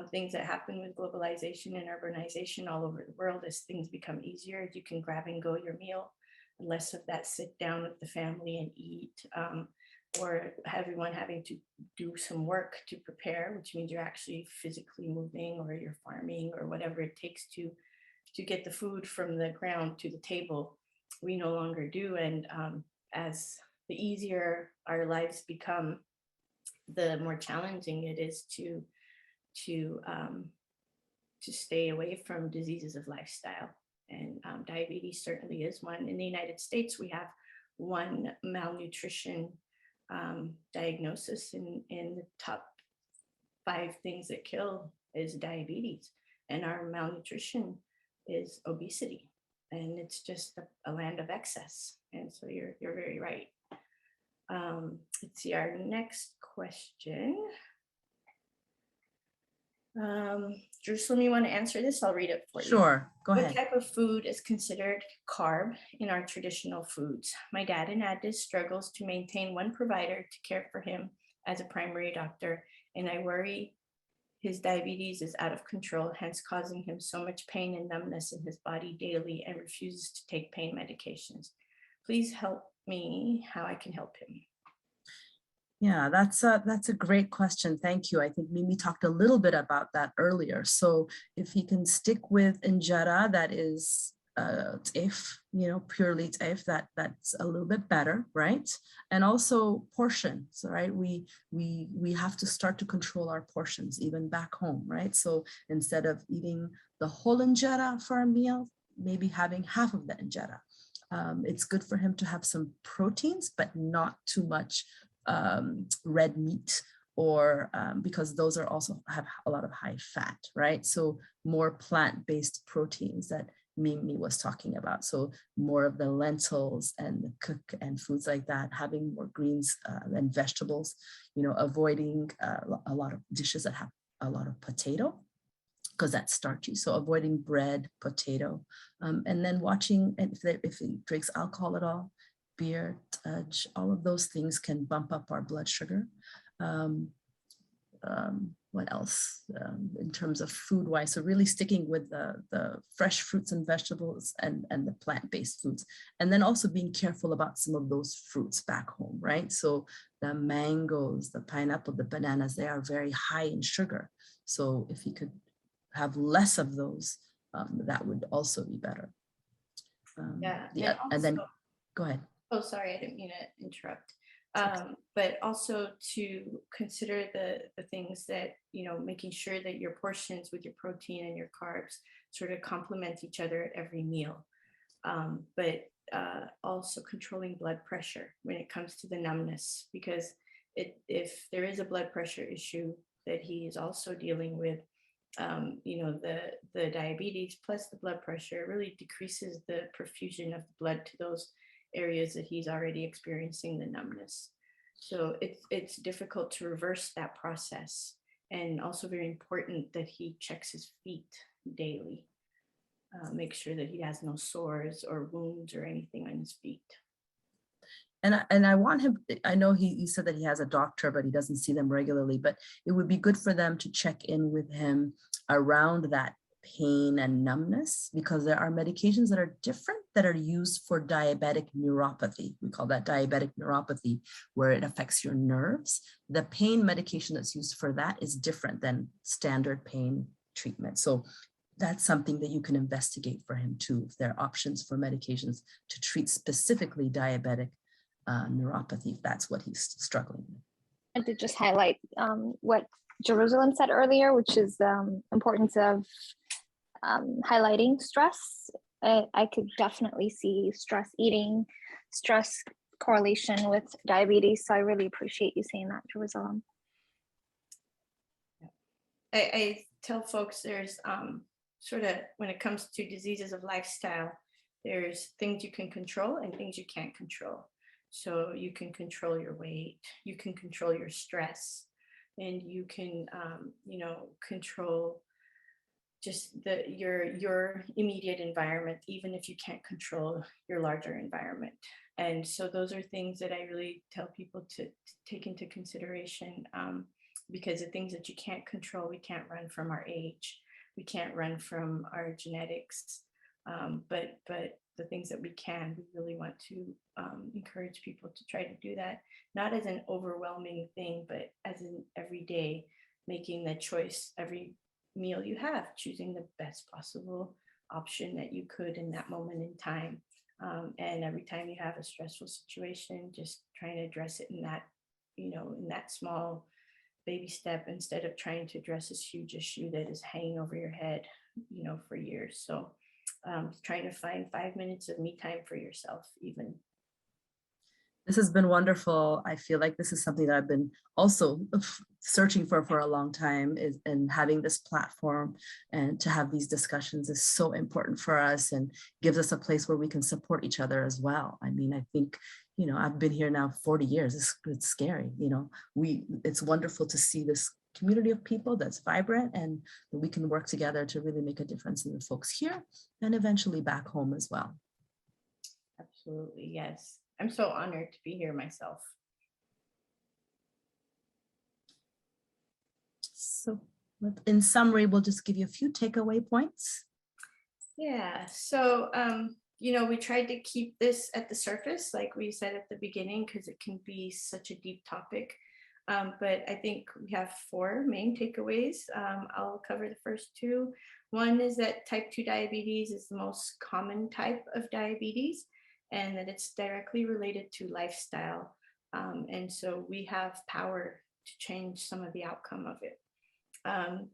B: things that happen with globalization and urbanization all over the world. As things become easier, you can grab and go your meal, less of that sit down with the family and eat, or everyone having to do some work to prepare, which means you're actually physically moving, or you're farming, or whatever it takes to get the food from the ground to the table. We no longer do. And as the easier our lives become, the more challenging it is to stay away from diseases of lifestyle. And diabetes certainly is one. In the United States, we have one malnutrition diagnosis in the top 5 things that kill is diabetes. And our malnutrition is obesity. And it's just a land of excess. And so you're very right. Let's see, our next question. Jerusalem, you want to answer this? I'll read it for you.
A: Sure, go ahead.
B: What type of food is considered carb in our traditional foods? My dad in Addis struggles to maintain one provider to care for him as a primary doctor, and I worry his diabetes is out of control, hence causing him so much pain and numbness in his body daily, and refuses to take pain medications. Please help me how I can help him.
A: Yeah, that's a great question. Thank you. I think Mimi talked a little bit about that earlier. So if he can stick with injera, that is purely that's a little bit better, right? And also portions, right? We have to start to control our portions even back home, right? So instead of eating the whole injera for a meal, maybe having half of the injera. It's good for him to have some proteins, but not too much red meat, or because those are also have a lot of high fat, right? So more plant-based proteins that Mimi was talking about. So more of the lentils and the cook and foods like that, having more greens and vegetables, avoiding a lot of dishes that have a lot of potato, because that's starchy. So avoiding bread, potato, and then watching, and if he drinks alcohol at all, beer, touch, all of those things can bump up our blood sugar. What else in terms of food wise? So really sticking with the fresh fruits and vegetables and the plant-based foods. And then also being careful about some of those fruits back home, right? So the mangoes, the pineapple, the bananas, they are very high in sugar. So if you could have less of those, that would also be better. And then go ahead.
B: Oh, sorry, I didn't mean to interrupt. But also to consider the things that, making sure that your portions with your protein and your carbs sort of complement each other at every meal. But also controlling blood pressure when it comes to the numbness, because if there is a blood pressure issue that he is also dealing with, the diabetes plus the blood pressure really decreases the perfusion of the blood to those areas that he's already experiencing the numbness. So it's difficult to reverse that process, and also very important that he checks his feet daily. Make sure that he has no sores or wounds or anything on his feet.
A: And I want him, I know he said that he has a doctor, but he doesn't see them regularly, but it would be good for them to check in with him around that pain and numbness, because there are medications that are different that are used for diabetic neuropathy. We call that diabetic neuropathy, where it affects your nerves. The pain medication that's used for that is different than standard pain treatment. So that's something that you can investigate for him too, if there are options for medications to treat specifically diabetic neuropathy, if that's what he's struggling with.
D: And to just highlight what Jerusalem said earlier, which is the importance of highlighting stress. I could definitely see stress eating, stress correlation with diabetes. So I really appreciate you saying that, Jerusalem.
B: I tell folks there's sort of, when it comes to diseases of lifestyle, there's things you can control and things you can't control. So you can control your weight, you can control your stress, and you can, control just your immediate environment, even if you can't control your larger environment. And so those are things that I really tell people to take into consideration, because the things that you can't control, we can't run from our age, we can't run from our genetics, but the things that we can, we really want to encourage people to try to do that, not as an overwhelming thing, but as an everyday, making the choice every meal you have, choosing the best possible option that you could in that moment in time. And every time you have a stressful situation, just trying to address it in that, in that small baby step, instead of trying to address this huge issue that is hanging over your head, for years. So trying to find 5 minutes of me time for yourself, even.
A: This has been wonderful. I feel like this is something that I've been also searching for a long time, and having this platform and to have these discussions is so important for us, and gives us a place where we can support each other as well. I mean, I think, I've been here now 40 years. It's scary. It's wonderful to see this community of people that's vibrant, and that we can work together to really make a difference in the folks here and eventually back home as well.
B: Absolutely, yes. I'm so honored to be here myself.
A: So in summary, we'll just give you a few takeaway points.
B: Yeah, so, we tried to keep this at the surface, like we said at the beginning, because it can be such a deep topic. But I think we have 4 main takeaways. I'll cover the first 2. One is that type 2 diabetes is the most common type of diabetes, and that it's directly related to lifestyle. And so we have power to change some of the outcome of it.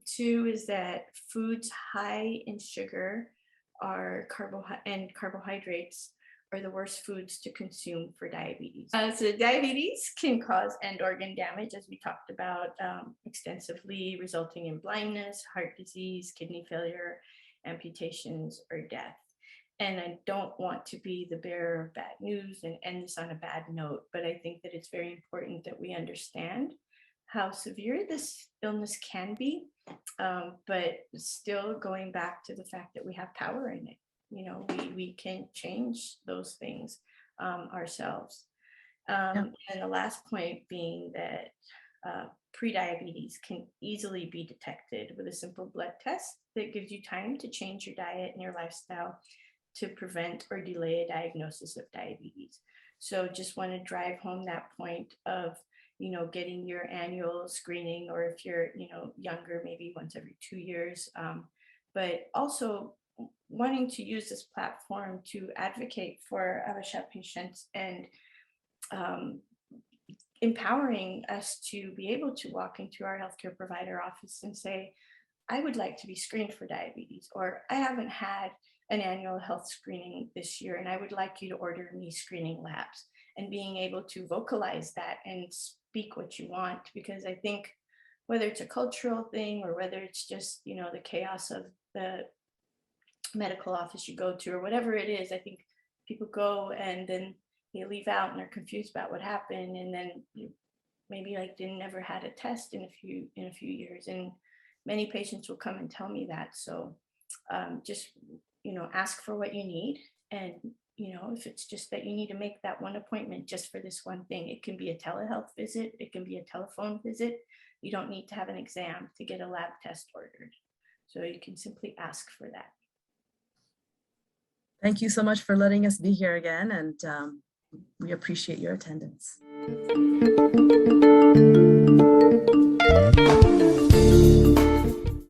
B: 2 is that foods high in sugar and carbohydrates are the worst foods to consume for diabetes. So diabetes can cause end organ damage, as we talked about extensively, resulting in blindness, heart disease, kidney failure, amputations, or death. And I don't want to be the bearer of bad news and end this on a bad note, but I think that it's very important that we understand how severe this illness can be, but still going back to the fact that we have power in it. We can change those things ourselves. And the last point being that prediabetes can easily be detected with a simple blood test that gives you time to change your diet and your lifestyle to prevent or delay a diagnosis of diabetes. So just want to drive home that point of, getting your annual screening, or if you're, younger, maybe once every 2 years, but also wanting to use this platform to advocate for Habesha patients, and empowering us to be able to walk into our healthcare provider office and say, I would like to be screened for diabetes, or I haven't had an annual health screening this year, and I would like you to order me screening labs, and being able to vocalize that and speak what you want. Because I think whether it's a cultural thing, or whether it's just, the chaos of the medical office you go to, or whatever it is, I think people go and then they leave out and they're confused about what happened, and then you maybe didn't never had a test in a few years, and many patients will come and tell me that. So just ask for what you need, and if it's just that you need to make that one appointment just for this one thing, it can be a telehealth visit, it can be a telephone visit. You don't need to have an exam to get a lab test ordered, so you can simply ask for that.
A: Thank you so much for letting us be here again, and we appreciate your attendance.